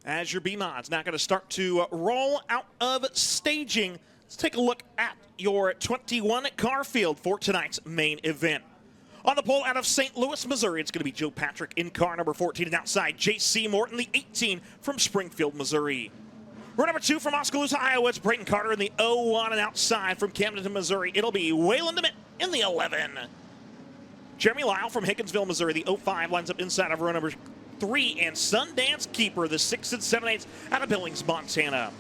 As your B-Mods now going to start to roll out of staging, let's take a look at your 21 car field for tonight's main event. On the pole out of St. Louis, Missouri, it's going to be Joe Patrick in car number 14, and outside J.C. Morton, the 18 from Springfield, Missouri. Row number 2 from Oskaloosa, Iowa, it's Brayton Carter in the 01, and outside from Camden, Missouri, it'll be Waylon DeMitt in the 11. Jeremy Lyle from Higginsville, Missouri, the 05, lines up inside of row number 3, and Sundance Keeper, the 6 7/8 out of Billings, Montana.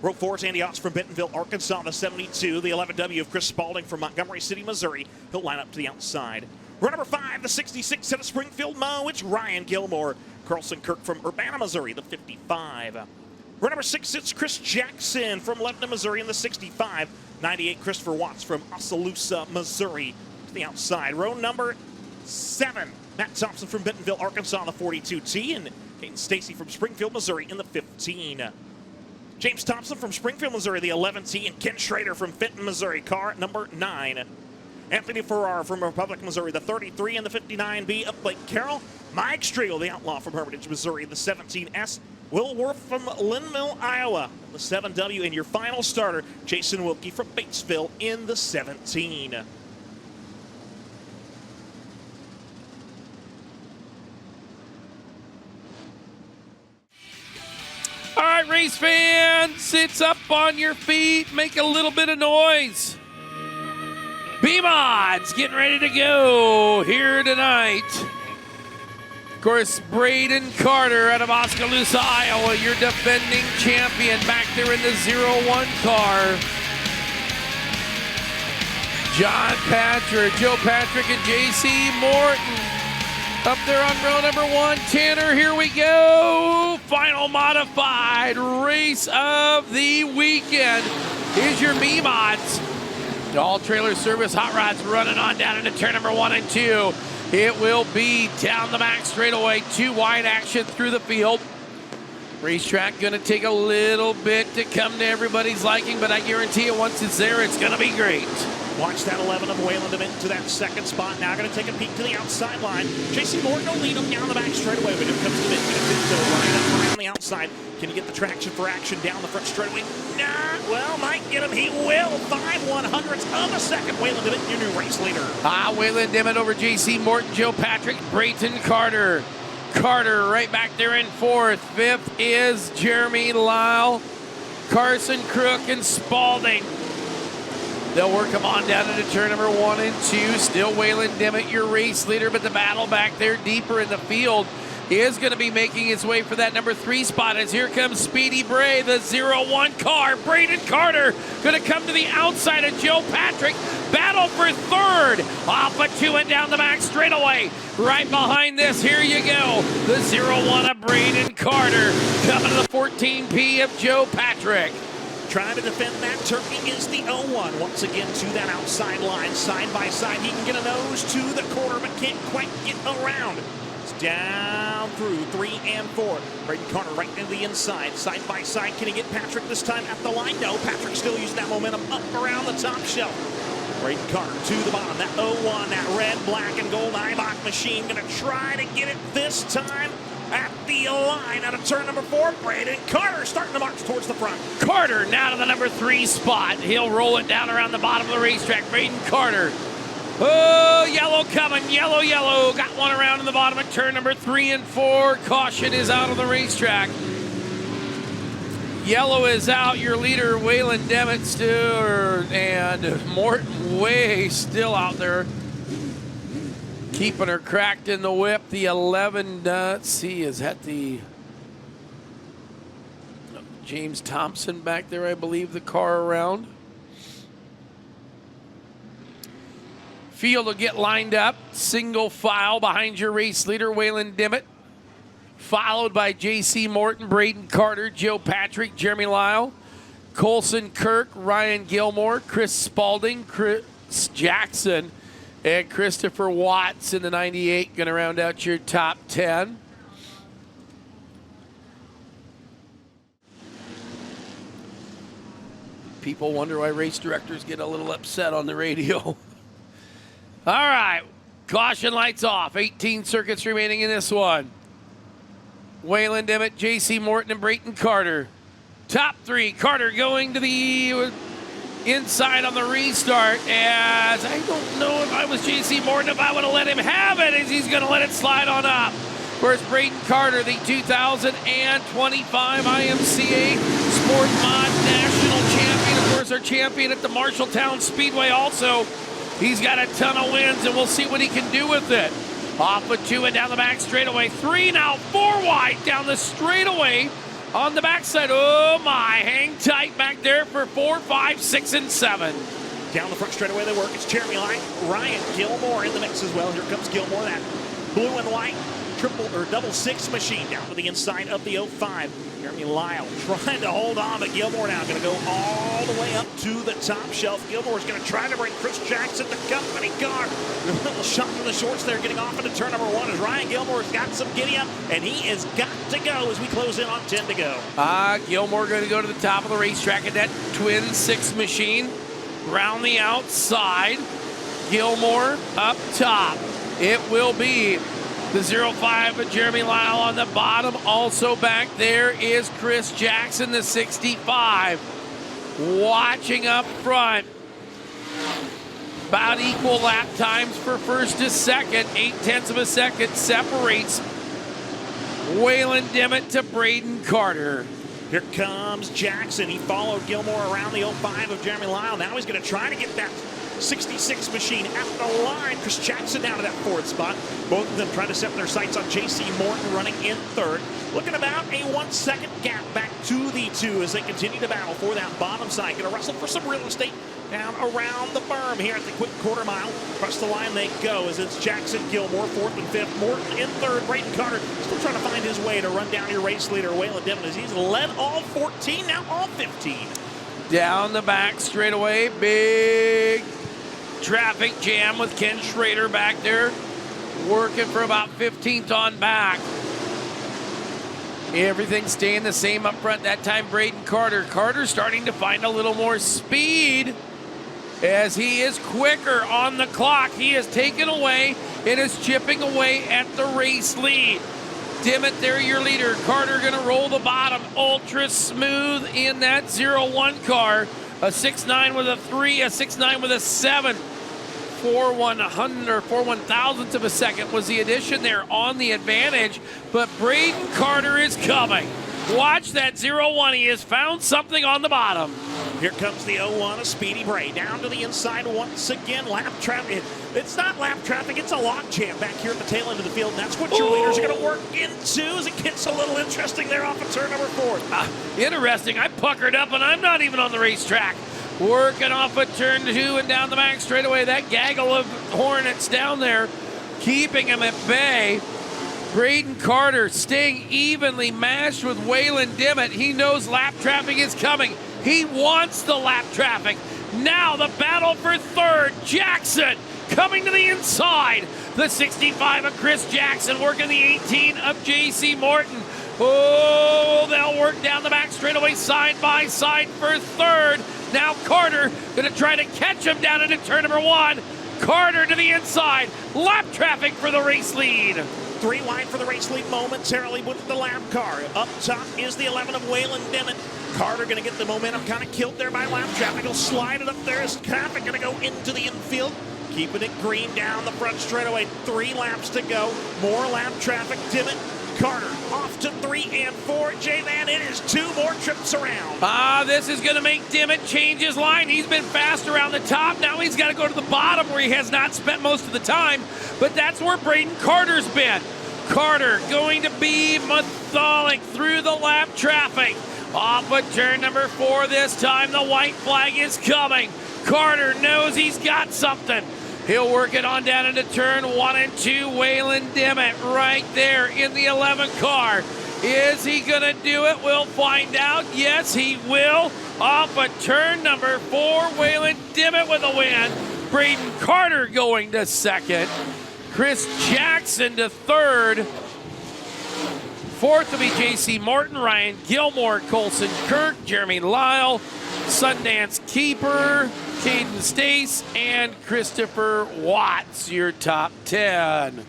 Row 4 is Andy Otts from Bentonville, Arkansas, the 72, the 11W of Chris Spalding from Montgomery City, Missouri. He'll line up to the outside. Row number 5, the 66 out of Springfield, Mo, it's Ryan Gilmore. Carlson Kirk from Urbana, Missouri, the 55. Row number 6, it's Chris Jackson from Lebanon, Missouri, in the 65. 98, Christopher Watts from Oskaloosa, Missouri, to the outside. Row number 7, Matt Thompson from Bentonville, Arkansas, the 42T, and Peyton Stacy from Springfield, Missouri, in the 15. James Thompson from Springfield, Missouri, the 11T, and Ken Schrader from Fenton, Missouri, car number 9. Anthony Farrar from Republic, Missouri, the 33, and the 59B up Lake Carroll. Mike Striegel, the outlaw from Hermitage, Missouri, the 17S. Will Worth from Lynn Mill, Iowa, the 7W, and your final starter, Jason Wilkie from Batesville in the 17. All right, race fans, sit up on your feet, make a little bit of noise. B-Mods getting ready to go here tonight. Of course, Brayton Carter out of Oskaloosa, Iowa, your defending champion back there in the 01 car. John Patrick, Joe Patrick, and J.C. Morton up there on row number 1. Tanner, here we go. Final modified race of the weekend. Here's your B-Mods. All trailer service hot rods running on down into turn number 1 and 2. It will be down the back straightaway, 2 wide action through the field. Racetrack going to take a little bit to come to everybody's liking, but I guarantee you once it's there, it's going to be great. Watch that 11 of Waylon DeMitt to that second spot. Now going to take a peek to the outside line. J.C. Morton will lead him down the back straightaway, but here comes DeMitt. Going to line up around the outside. Can he get the traction for action down the front straightaway? Nah, well, might get him. He will. 5/100ths of a second. Waylon DeMitt, your new race leader. Waylon DeMitt over J.C. Morton, Joe Patrick, Brayton Carter. Carter right back there in 4th. 5th is Jeremy Lyle, Carson Crook, and Spalding. They'll work them on down into turn number 1 and 2. Still Waylon DeMitt, your race leader, but the battle back there deeper in the field is going to be making its way for that number 3 spot as here comes Speedy Bray, the 01 car. Brayton Carter going to come to the outside of Joe Patrick. Battle for 3rd. Off a 2 and down the back straightaway. Right behind this, here you go. The 01 of Brayton Carter coming to the 14P of Joe Patrick. Trying to defend that turkey is the 01. Once again to that outside line, side by side. He can get a nose to the corner, but can't quite get around. It's down through 3 and 4. Brayton Carter right into the inside, side by side. Can he get Patrick this time at the line? No, Patrick still using that momentum up around the top shelf. Brayton Carter to the bottom, that 01, that red, black, and gold Eibach machine. Gonna try to get it this time at the line out of turn number 4. Brayton Carter starting to march towards the front. Carter now to the number 3 spot. He'll roll it down around the bottom of the racetrack. Brayton Carter. Oh, yellow coming. Yellow, yellow. Got one around in the bottom of turn number 3 and 4. Caution is out of the racetrack. Yellow is out. Your leader, Waylon DeMitt, still, and Morton way still out there. Keeping her cracked in the whip. The 11, let's see, is that the James Thompson back there, I believe, the car around. Field will get lined up. Single file behind your race leader, Waylon DeMitt. Followed by J.C. Morton, Brayton Carter, Joe Patrick, Jeremy Lyle, Colson Kirk, Ryan Gilmore, Chris Spalding, Chris Jackson, and Christopher Watts in the 98, going to round out your top 10. People wonder why race directors get a little upset on the radio. All right, caution lights off. 18 circuits remaining in this one. Waylon Dimmitt, J.C. Morton, and Brayton Carter. Top 3. Carter going to the inside on the restart, as I don't know if I was J.C. Morton, if I would have let him have it, as he's going to let it slide on up. Of course, Brayton Carter, the 2025 IMCA Sport Mod National Champion. Of course, our champion at the Marshalltown Speedway also. He's got a ton of wins, and we'll see what he can do with it. Off with 2 and down the back straightaway. 3 now, 4 wide down the straightaway on the backside. Oh my, hang tight back there for 4, 5, 6, and 7. Down the front straightaway they work. It's Jeremy Lyle, Ryan Gilmore in the mix as well. Here comes Gilmore, that blue and white triple or double 6 machine down to the inside of the 05. Jeremy Lyle trying to hold on, but Gilmore now going to go all the way up to the top shelf. Gilmore's going to try to bring Chris Jackson the company car. A little shot from the shorts there, getting off into turn number 1 as Ryan Gilmore's got some giddy up, and he is got to go as we close in on 10 to go. Gilmore going to go to the top of the racetrack in that twin 6 machine. Round the outside. Gilmore up top. It will be the 05 of Jeremy Lyle on the bottom. Also back there is Chris Jackson, the 65. Watching up front. About equal lap times for first to second. 0.8 of a second separates Waylon Dimmitt to Brayton Carter. Here comes Jackson. He followed Gilmore around the 05 of Jeremy Lyle. Now he's going to try to get that 66 machine at the line. Chris Jackson down to that 4th spot. Both of them trying to set their sights on J.C. Morton running in 3rd. Looking about a 1 second gap back to the 2 as they continue to battle for that bottom side. Going to wrestle for some real estate down around the berm here at the quick quarter mile. Across the line they go as it's Jackson, Gilmore 4th and 5th. Morton in 3rd. Brayton Carter still trying to find his way to run down your race leader, Waylon Dimmitt, as he's led all 14, now all 15. Down the back straightaway, big traffic jam with Ken Schrader back there, working for about 15th on back. Everything staying the same up front. That time, Brayton Carter. Carter starting to find a little more speed as he is quicker on the clock. He is taken away and is chipping away at the race lead. Dimmitt there, your leader. Carter going to roll the bottom. Ultra smooth in that 01 car. A 6.9 with a 3, a 6.9 with a 7. 4/1,000th of a second was the addition there on the advantage. But Brayton Carter is coming. Watch that 01. He has found something on the bottom. Here comes the 01 of Speedy Bray. Down to the inside once again. Lap traffic. It's not lap traffic, it's a log jam back here at the tail end of the field. And that's what your leaders are going to work into as it gets a little interesting there off of turn number 4. Interesting. I puckered up and I'm not even on the racetrack. Working off of turn 2 and down the back straightaway. That gaggle of Hornets down there, keeping him at bay. Brayton Carter staying evenly matched with Waylon Dimmitt. He knows lap traffic is coming. He wants the lap traffic. Now the battle for 3rd. Jackson coming to the inside. The 65 of Chris Jackson working the 18 of J.C. Morton. Oh, they'll work down the back straightaway side by side for 3rd. Now Carter going to try to catch him down into turn number 1. Carter to the inside. Lap traffic for the race lead. 3 wide for the race lead momentarily with the lap car. Up top is the 11 of Waylon Dimmitt. Carter going to get the momentum kind of killed there by lap traffic. He'll slide it up there as traffic going to go into the infield. Keeping it green down the front straightaway. 3 laps to go. More lap traffic. Dimmitt, Carter off to 3 and 4. J-Man, it is 2 more trips around. This is going to make Dimmitt change his line. He's been fast around the top. Now he's got to go to the bottom where he has not spent most of the time. But that's where Brayton Carter's been. Carter going to be methodic through the lap traffic. Off of turn number 4 this time. The white flag is coming. Carter knows he's got something. He'll work it on down into turn 1 and 2. Waylon Dimmitt right there in the 11 car. Is he going to do it? We'll find out. Yes, he will. Off of turn number 4, Waylon Dimmitt with a win. Brayton Carter going to 2nd. Chris Jackson to 3rd. 4th will be J.C. Morton, Ryan Gilmore, Colson Kirk, Jeremy Lyle, Sundance Keeper, Caden Stace, and Christopher Watts, your top 10.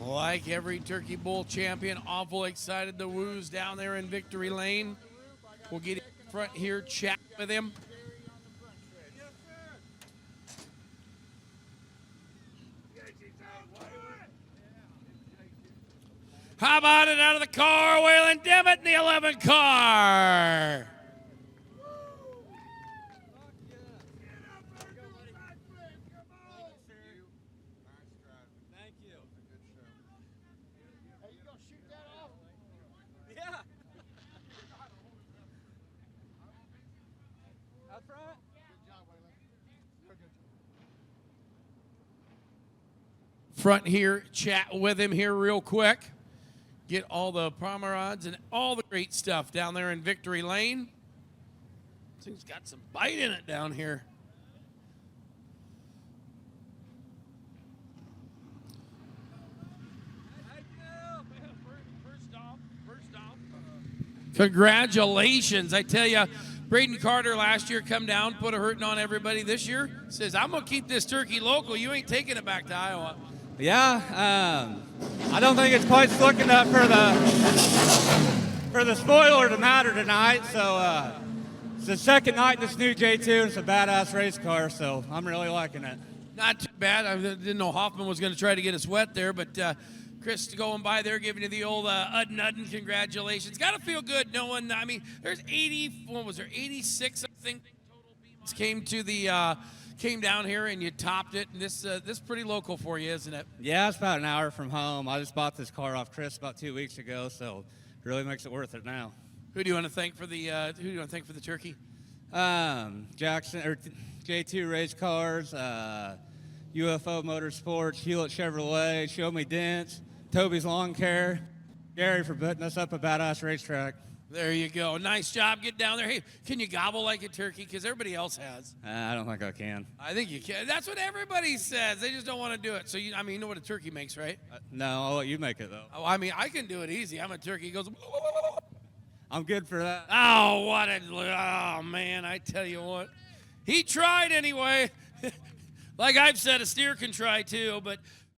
Like every Turkey Bowl champion, awful excited. The Woos down there in victory lane. We'll get in front here, chat with him. How about it out of the car, Waylon Devitt in the 11 car. Front here, chat with him here real quick. Get all the promenades and all the great stuff down there in Victory Lane. This thing's got some bite in it down here. First off. Congratulations. I tell you, Braden Carter last year come down, put a hurting on everybody. This year says, I'm going to keep this turkey local. You ain't taking it back to Iowa. Yeah, I don't think it's quite slick enough for the spoiler to matter tonight. So it's the second night in this new J2. It's a badass race car, so I'm really liking it. Not too bad. I didn't know Hoffman was going to try to get us wet there, but Chris going by there, giving you the old Udden congratulations. Got to feel good knowing. I mean, there's 86, I think, total beams came down here and you topped it, and this pretty local for you, isn't it? Yeah, it's about an hour from home. I just bought this car off Chris about 2 weeks ago, so it really makes it worth it now. Who do you want to thank for the turkey? Jackson or J2 Race Cars, UFO Motorsports, Hewlett Chevrolet, Show Me Dents, Toby's Lawn Care, Gary for putting us up a badass racetrack. There you go. Nice job. Get down there. Hey, can you gobble like a turkey? Because everybody else has. I don't think I can. I think you can. That's what everybody says. They just don't want to do it. So, you know what a turkey makes, right? No, I'll let you make it, though. Oh, I mean, I can do it easy. I'm a turkey. He goes, I'm good for that. Oh, man, I tell you what. He tried anyway. Like I've said, a steer can try too, but